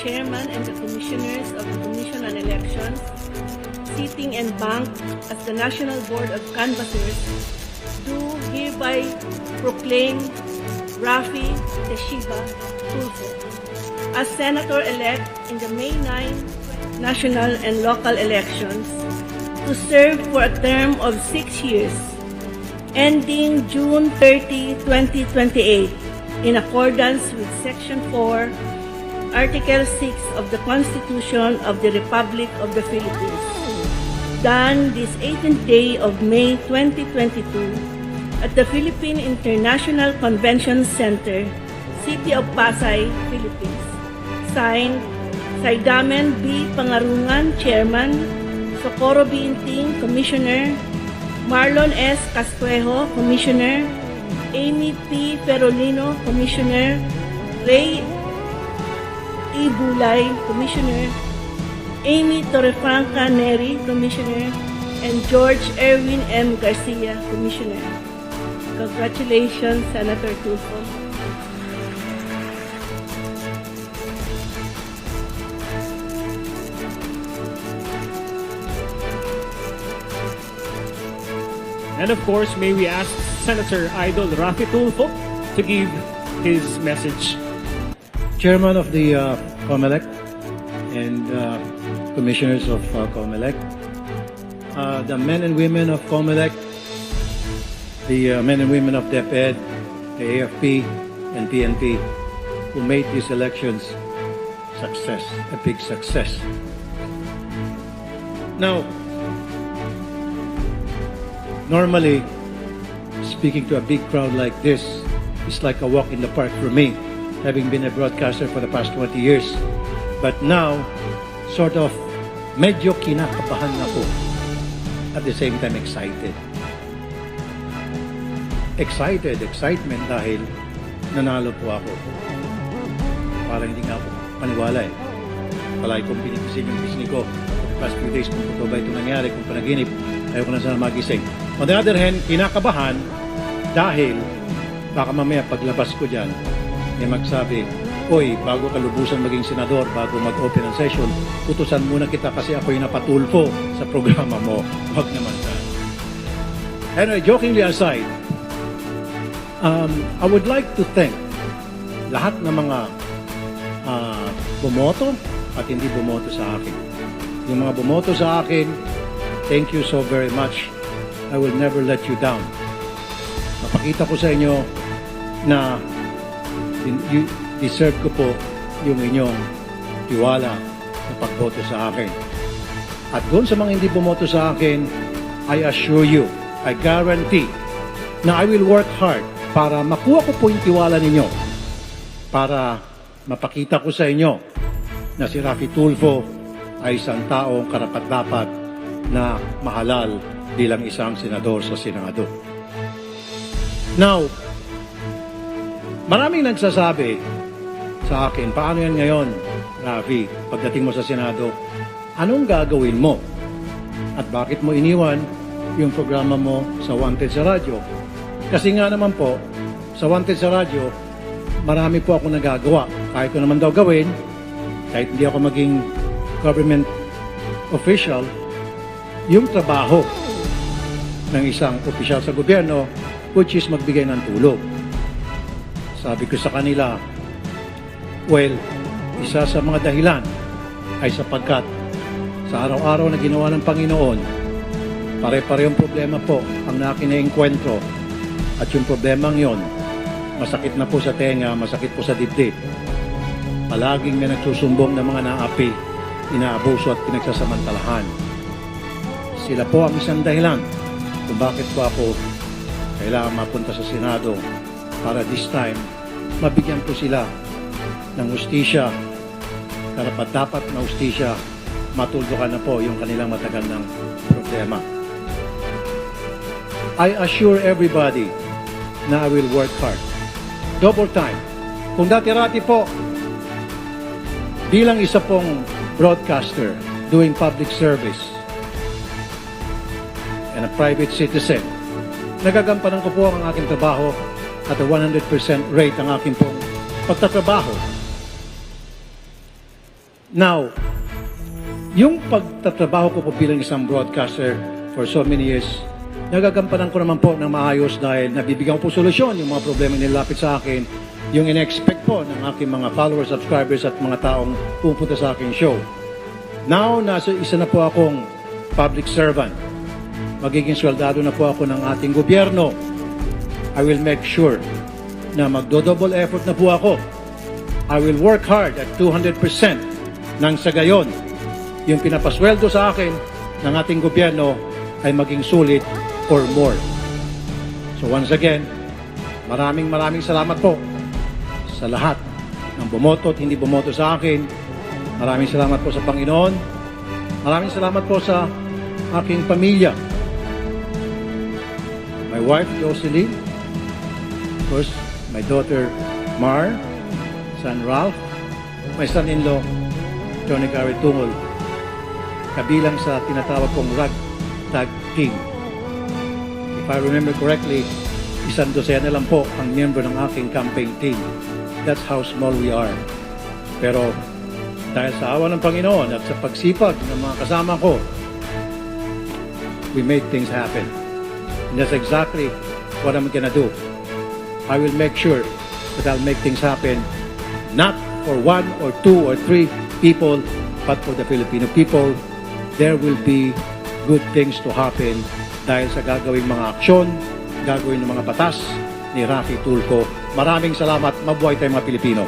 chairman and the commissioners of the Commission on Elections, sitting and banked as the National Board of Canvassers, do hereby proclaim Raffy Teshiba Tulfo as Senator-elect in the May 9 national and local elections to serve for a term of 6 years, ending June 30, 2028, in accordance with Section 4, Article 6 of the Constitution of the Republic of the Philippines, done this 18th day of May 2022 at the Philippine International Convention Center, City of Pasay, Philippines. Signed, Saidamen B. Pangarungan, Chairman, Socorro B. Inting, Commissioner, Marlon S. Casquejo, Commissioner, Amy P. Ferolino, Commissioner, Ray E. Bulay, Commissioner, Amy Torrefranca Neri, Commissioner, and George Erwin M. Garcia, Commissioner. Congratulations, Senator Tulfo. And of course, may we ask Senator Idol Raffy Tulfo to give his message. Chairman of the COMELEC and commissioners of COMELEC, the men and women of COMELEC, the men and women of DepEd, the AFP, and PNP who made these elections success, a big success. Now, normally, speaking to a big crowd like this is like a walk in the park for me, having been a broadcaster for the past 20 years. But now, sort of, medyo kinakabahan ako. At the same time, excited. Excitement dahil nanalo po ako. Parang hindi nga ako paniwala eh. Palagi kong pinipisin yung bisni ko. For the past few days, kung totoo ba ito nangyari, kung panaginip, ayaw ko na sana magising. On the other hand, kinakabahan dahil baka mamaya paglabas ko dyan, may magsabi, "Oy, bago ka lubusan maging senador, bago mag-open ang session, utusan muna kita kasi ako'y napatulfo sa programa mo." Huwag naman na. Anyway, jokingly aside, I would like to thank lahat ng mga bumoto at hindi bumoto sa akin. Yung mga bumoto sa akin, thank you so very much. I will never let you down. Mapakita ko sa inyo na you deserve ko po yung inyong tiwala na pagboto sa akin. At doon sa mga hindi bumoto sa akin, I assure you, I guarantee na I will work hard para makuha ko po yung tiwala ninyo, para mapakita ko sa inyo na si Raffy Tulfo ay isang taong karapat-dapat na mahalal bilang isang senador sa Senado. Now, maraming nagsasabi sa akin, paano yan ngayon, Raffy, pagdating mo sa Senado, anong gagawin mo? At bakit mo iniwan yung programa mo sa Wanted sa Radyo? Kasi nga naman po, sa Wanted sa Radyo, marami po ako nagagawa. Kahit ko naman daw gawin, kahit hindi ako maging government official, yung trabaho ng isang opisyal sa gobyerno, which is magbigay ng tulong. Sabi ko sa kanila, well, isa sa mga dahilan ay sapagkat sa araw-araw na ginawa ng Panginoon, pare-parehong problema po ang nakinaengkwentro at yung problemang yon, masakit na po sa tenga, masakit po sa dibdib. Palaging may nagsusumbong ng mga naapi, inaabuso at pinagsasamantalahan. Sila po ang isang dahilan kung bakit po ako kailangan mapunta sa Senado para this time mabigyan po sila ng hustisya, karapat-dapat na hustisya, matuldukan na po yung kanilang matagal ng problema. I assure everybody na I will work hard. Double time. Kung dati-rati po, bilang isa pong broadcaster doing public service and a private citizen, nagagampanan ko po ang aking trabaho at a 100% rate ang aking pong pagtatrabaho. Now, yung pagtatrabaho ko po bilang isang broadcaster for so many years, nagagampanan ko naman po ng maayos dahil nabibigyan ko po solusyon yung mga problema nilapit sa akin, yung in-expect po ng aking mga followers, subscribers at mga taong pupunta sa aking show. Now, isa na po akong public servant. Magiging sweldo na po ako ng ating gobyerno. I will make sure na magdo-double effort na po ako. I will work hard at 200% nang sa gayon, yung pinapasweldo sa akin ng ating gobyerno ay maging sulit or more. So once again, maraming salamat po sa lahat ng bumoto at hindi bumoto sa akin. Maraming salamat po sa Panginoon. Maraming salamat po sa aking pamilya. My wife, Jocelyn. Of course, my daughter, Mar. Son, Ralph. My son-in-law, Johnny Gary Tungol. Kabilang sa tinatawag kong ragtag team. If I remember correctly, 100 lang po ang miyembro ng aking campaign team. That's how small we are. Pero dahil sa awa ng Panginoon at sa pagsipag ng mga kasama ko, we made things happen. And that's exactly what I'm gonna do. I will make sure that I'll make things happen, not for 1 or 2 or 3 people, but for the Filipino people. There will be good things to happen dahil sa gagawing mga aksyon, gagawin ng mga batas ni Rafi Tulfo. Maraming salamat. Mabuhay tayong mga Pilipino.